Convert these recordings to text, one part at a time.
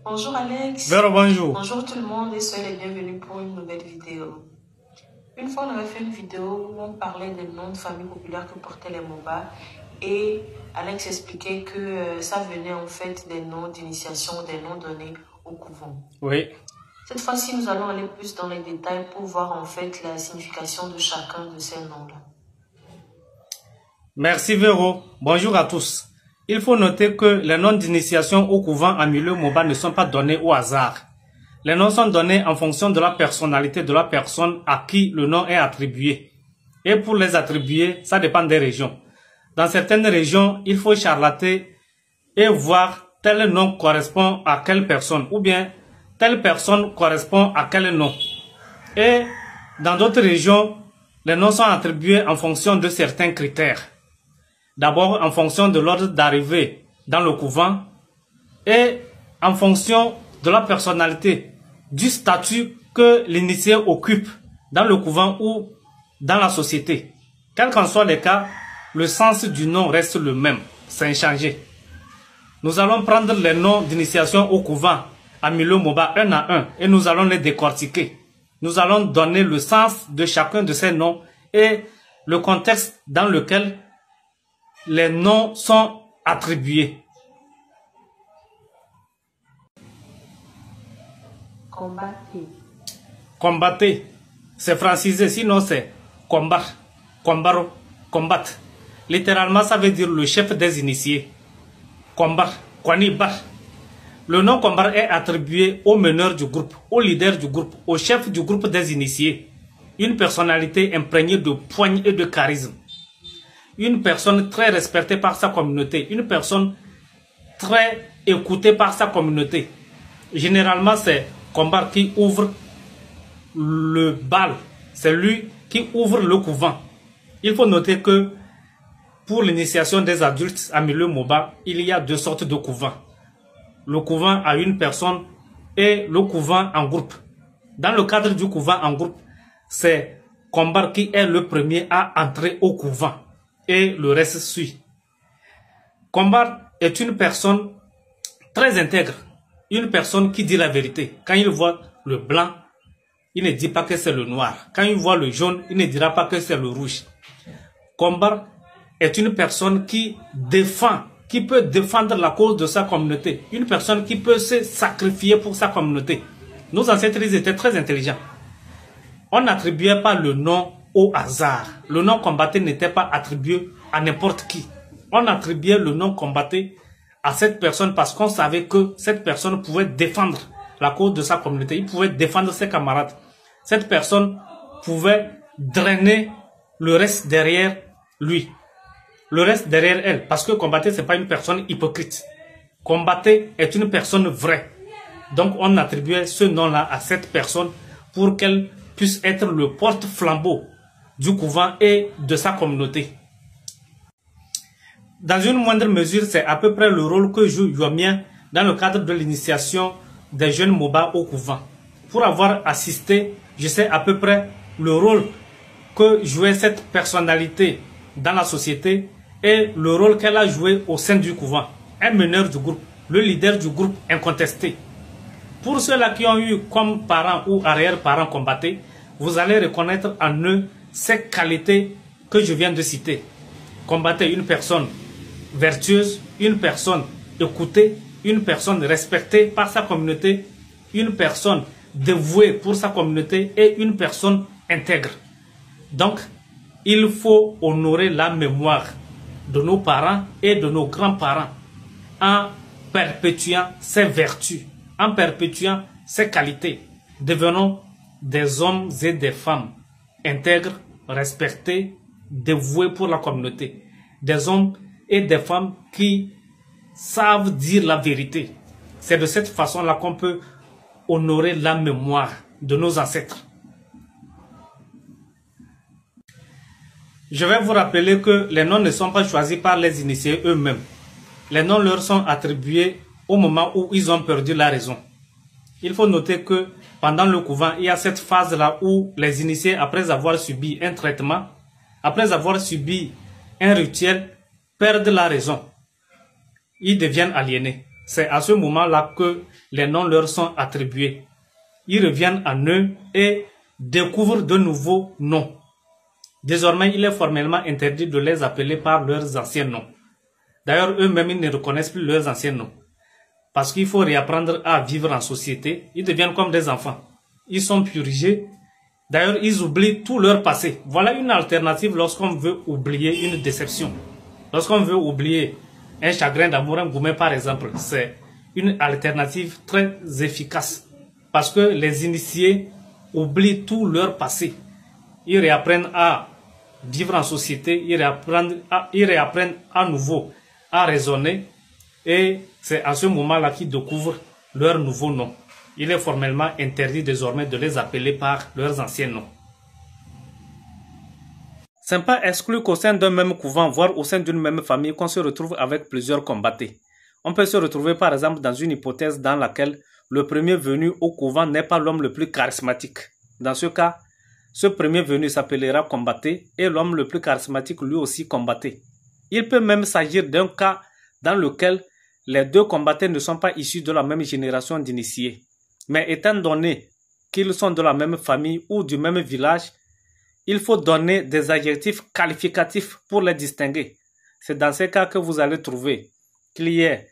Bonjour Alex. Vero, bonjour. Bonjour tout le monde et soyez les bienvenus pour une nouvelle vidéo. Une fois, on avait fait une vidéo où on parlait des noms de famille populaires que portaient les Moba et Alex expliquait que ça venait en fait des noms d'initiation, des noms donnés au couvent. Oui. Cette fois-ci, nous allons aller plus dans les détails pour voir en fait la signification de chacun de ces noms-là. Merci Vero. Bonjour à tous. Il faut noter que les noms d'initiation au couvent en milieu Moba ne sont pas donnés au hasard. Les noms sont donnés en fonction de la personnalité de la personne à qui le nom est attribué. Et pour les attribuer, ça dépend des régions. Dans certaines régions, il faut charlater et voir tel nom correspond à quelle personne ou bien telle personne correspond à quel nom. Et dans d'autres régions, les noms sont attribués en fonction de certains critères. D'abord en fonction de l'ordre d'arrivée dans le couvent et en fonction de la personnalité, du statut que l'initié occupe dans le couvent ou dans la société. Quels qu'en soient les cas, le sens du nom reste le même, c'est inchangé. Nous allons prendre les noms d'initiation au couvent à Milo Moba un à un et nous allons les décortiquer. Nous allons donner le sens de chacun de ces noms et le contexte dans lequel les noms sont attribués. Combattre. Combattre, c'est francisé, sinon c'est combattre, combaro, combattre. Littéralement, ça veut dire le chef des initiés. Combattre, kwanibar. Le nom combattre est attribué au meneur du groupe, au leader du groupe, au chef du groupe des initiés. Une personnalité imprégnée de poigne et de charisme. Une personne très respectée par sa communauté, une personne très écoutée par sa communauté. Généralement, c'est Combar qui ouvre le bal, c'est lui qui ouvre le couvent. Il faut noter que pour l'initiation des adultes à milieu Moba, il y a deux sortes de couvents. Le couvent à une personne et le couvent en groupe. Dans le cadre du couvent en groupe, c'est Combar qui est le premier à entrer au couvent. Et le reste suit. Combat est une personne très intègre, une personne qui dit la vérité. Quand il voit le blanc, il ne dit pas que c'est le noir. Quand il voit le jaune, il ne dira pas que c'est le rouge. Combat est une personne qui défend, qui peut défendre la cause de sa communauté. Une personne qui peut se sacrifier pour sa communauté. Nos ancêtres étaient très intelligents. On n'attribuait pas le nom au hasard. Le nom combatté n'était pas attribué à n'importe qui. On attribuait le nom combatté à cette personne parce qu'on savait que cette personne pouvait défendre la cause de sa communauté. Il pouvait défendre ses camarades. Cette personne pouvait drainer le reste derrière lui. Le reste derrière elle. Parce que combatté, ce n'est pas une personne hypocrite. Combatté est une personne vraie. Donc on attribuait ce nom-là à cette personne pour qu'elle puisse être le porte-flambeau du couvent et de sa communauté. Dans une moindre mesure, c'est à peu près le rôle que joue Yomien dans le cadre de l'initiation des jeunes Moba au couvent. Pour avoir assisté, je sais à peu près le rôle que jouait cette personnalité dans la société et le rôle qu'elle a joué au sein du couvent. Un meneur du groupe, le leader du groupe incontesté. Pour ceux-là qui ont eu comme parents ou arrière-parents combattés, vous allez reconnaître en eux ces qualités que je viens de citer. Combattre une personne vertueuse, une personne écoutée, une personne respectée par sa communauté, une personne dévouée pour sa communauté et une personne intègre. Donc, il faut honorer la mémoire de nos parents et de nos grands-parents en perpétuant ces vertus, en perpétuant ces qualités. Devenons des hommes et des femmes intègres, respectés, dévoués pour la communauté. Des hommes et des femmes qui savent dire la vérité. C'est de cette façon-là qu'on peut honorer la mémoire de nos ancêtres. Je vais vous rappeler que les noms ne sont pas choisis par les initiés eux-mêmes. Les noms leur sont attribués au moment où ils ont perdu la raison. Il faut noter que pendant le couvent, il y a cette phase-là où les initiés, après avoir subi un traitement, après avoir subi un rituel, perdent la raison. Ils deviennent aliénés. c'est à ce moment-là que les noms leur sont attribués. Ils reviennent en eux et découvrent de nouveaux noms. Désormais, il est formellement interdit de les appeler par leurs anciens noms. D'ailleurs, eux-mêmes, ils ne reconnaissent plus leurs anciens noms. Parce qu'il faut réapprendre à vivre en société. Ils deviennent comme des enfants. Ils sont purgés. D'ailleurs, ils oublient tout leur passé. Voilà une alternative lorsqu'on veut oublier une déception. Lorsqu'on veut oublier un chagrin d'amour, un gourmet par exemple, c'est une alternative très efficace. Parce que les initiés oublient tout leur passé. Ils réapprennent à vivre en société, ils réapprennent à nouveau à raisonner. Et c'est à ce moment-là qu'ils découvrent leur nouveau nom. Il est formellement interdit désormais de les appeler par leurs anciens noms. Ce n'est pas exclu qu'au sein d'un même couvent, voire au sein d'une même famille, qu'on se retrouve avec plusieurs combattés. On peut se retrouver par exemple dans une hypothèse dans laquelle le premier venu au couvent n'est pas l'homme le plus charismatique. Dans ce cas, ce premier venu s'appellera combatté et l'homme le plus charismatique lui aussi combatté. Il peut même s'agir d'un cas dans lequel les deux combattants ne sont pas issus de la même génération d'initiés. Mais étant donné qu'ils sont de la même famille ou du même village, il faut donner des adjectifs qualificatifs pour les distinguer. C'est dans ces cas que vous allez trouver qu'il y ait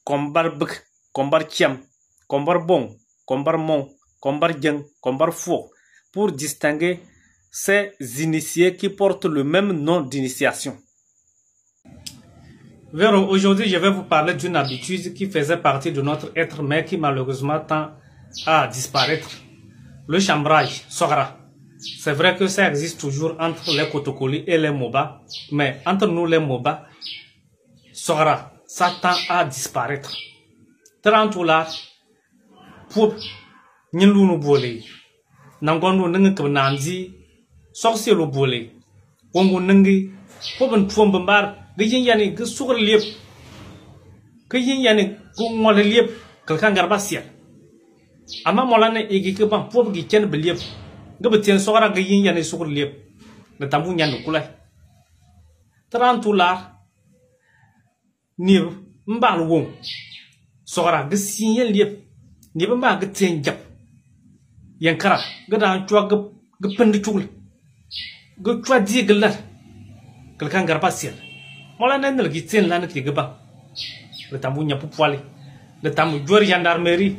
combar bk, combar tiam, combar bon, combar mon, combar djeng, combar fou, pour distinguer ces initiés qui portent le même nom d'initiation. Véro, aujourd'hui, je vais vous parler d'une habitude qui faisait partie de notre être, mais qui malheureusement tend à disparaître. Le chambrage, sogra. C'est vrai que ça existe toujours entre les Kotokoli et les Moba, mais entre nous les Moba, sogra, ça tend à disparaître. Tarantula, pour Nilunu Bole, Nangono Nung Nanzi, Sorcier le Bole, Wongo Nungi, Poben Twombar. Que yin yani que sur liep que yin yani que mo le liep que kan garba sia ama molane igi que ban pop gi ken be liep nga be tien sora que yin yani sur liep na tamu nyan kulay tarantula ni mbal won sora que sin yen liep ni ba ma que tien jap yan kara ga da chwa ga pend chul ga chwa di glar que kan garba sia mola nen le gitien lan ki gaba le tamu nya popoale le tamu joueur gendarmerie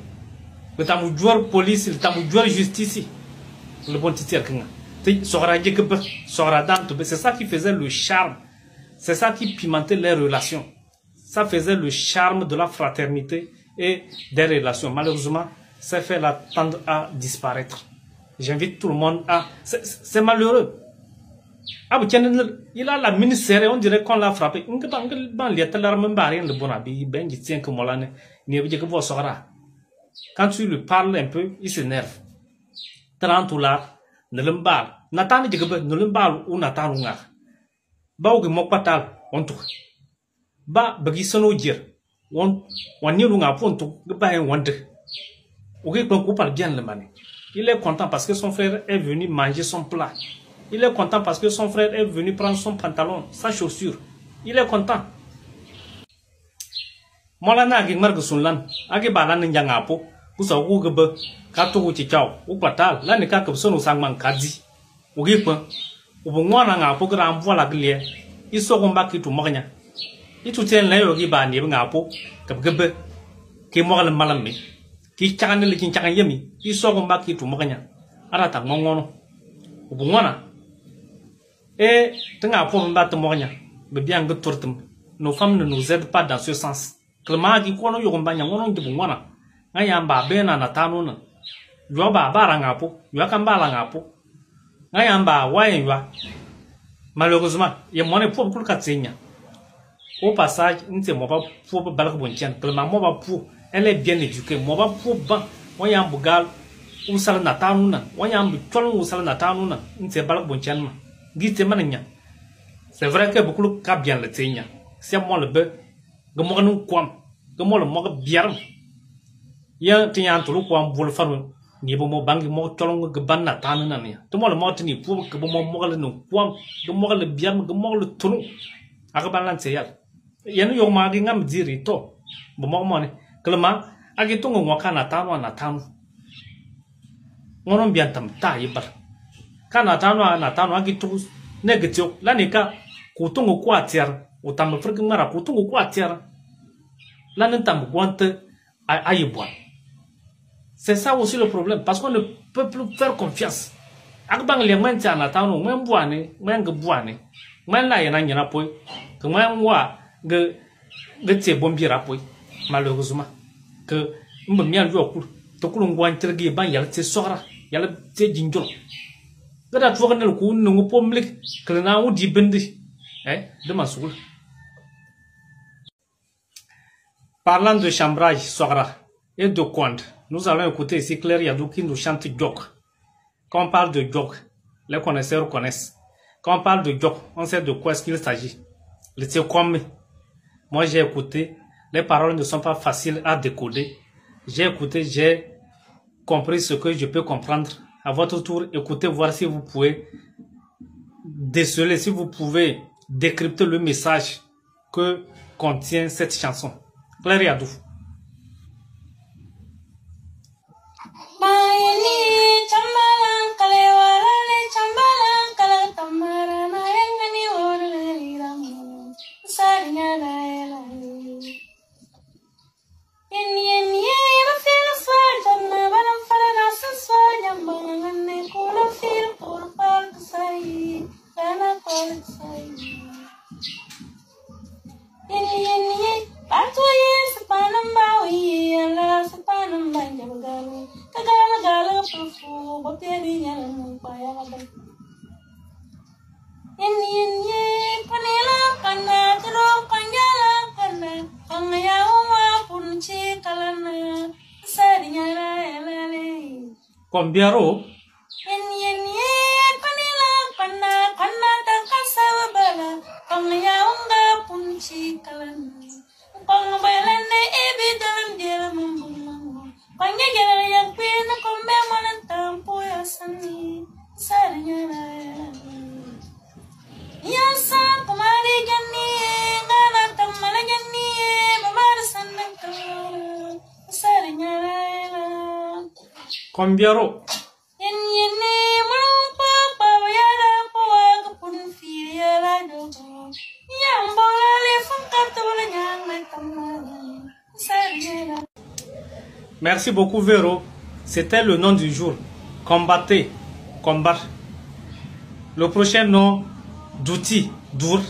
le tamu joueur police le tamu joueur justice le bon titier kinga te sora gaba sora dante c'est ça qui faisait le charme, c'est ça qui pimentait les relations, ça faisait le charme de la fraternité et des relations. Malheureusement ça fait la tendre à disparaître. J'invite tout le monde à c'est malheureux. Il a la ministère, on dirait qu'on l'a frappé. Quand tu lui parles un peu, il s'énerve. Tarantula, ne l'emballe. Nathan ne l'emballe ou Nathan Lunga. Ba ou mokpatal, on tout. Ba bagisono dire. On y lunga ponto, le bain wonder. Ou qu'on parle bien le mané. Il est content parce que son frère est venu manger son plat. Il est content parce que son frère est venu prendre son pantalon, sa chaussure. Il est content. Molana gi margu sunlan, agi balan njangapo, usa ugebe, kato uchi chao, upatal, la ni kakab sonu sangman kazi. Ugipa, ubungwana ngapo gra mvola glie, iso gomba kitu mognya. Itu tien la yogi ba ni ngapo, kabgebe, ki mogal malami, ki chakane li kin chakan yemi, iso gomba kitu mognya. Arata ngongono. Ubungwana. Et tenga pour me battre moyen, mais bien que nos femmes ne nous aident pas dans ce sens. Clément dit qu'on a eu un bagnon de Bungwana. Ayamba bena natanuna. Yoba barangapo, Yakamba langapo. Ayamba wayenwa. Malheureusement, il y a moins pour le Katsenia. Au passage, nous ne sommes pas pour Balabontian. Clément Moba pour, elle est bien éduquée. Moba pour ban, Wayam Bugal, ou Sal Natanuna, Wayam Tolon ou Sal Natanuna, nous ne sommes pas Balabontian. C'est vrai que beaucoup de cas bien le teigne. C'est moi le bœuf, que moi nous quam, que moi le mot bien. Y'a tient tout le quam pour le faire. Ni bon mot bangi mot tolong que ban na tanania. Tout moi le mot ni pour que bon mot le nous quam, que moi le bien, que moi le tournou. Akabalan seyal. Y'a nous yom magi ngam diri to. Bon, moi, Clement, agitungo wakana tano na tano. Ngonon bien tam ta yibar. Kana tano na tano agitu negetio. Lanika kutungo kwa tiara. Utam friki mara kutungo kwa tiara. Lanintam guante ayiboan. C'est ça aussi le problème. Parce qu'on ne peut plus faire confiance. Akbang les mains tiana tano, men boane, men gboane. Men la yana nyana poi. Que men wa ge tie bombira poi. Malheureusement. Que me mian yo kul. To kulun gwan tergi ban yal te sora. Yal te jinjol. Gada tuwa nel ku nungu pomlik. Que na ou di bendi. De ma soul. Parlant de chambrage, Sora, et de Conde, nous allons écouter ici Claire Yadou qui nous chante Djok. Quand on parle de Djok, les connaisseurs connaissent. Quand on parle de Djok, on sait de quoi est-ce qu'il s'agit. Le Tsekwame. Moi j'ai écouté, les paroles ne sont pas faciles à décoder. J'ai écouté, j'ai compris ce que je peux comprendre. À votre tour, écoutez, voir si vous pouvez déceler, si vous pouvez décrypter le message que contient cette chanson. Claire Yadou. Combiaro. Combiaro. Merci beaucoup Véro. C'était le nom du jour. Combattez, combattre. Le prochain nom d'outil, Dour.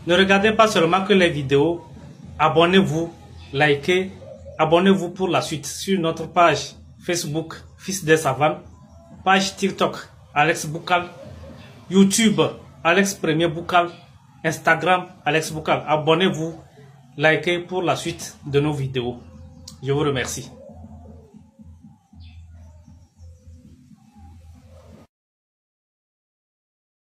Ne regardez pas seulement que les vidéos. Abonnez-vous, likez, abonnez-vous pour la suite sur notre page Facebook, Fils des Savanes, page TikTok, Alex Boukal, YouTube, Alex Premier Boukal, Instagram, Alex Boukal. Abonnez-vous, likez pour la suite de nos vidéos. Je vous remercie.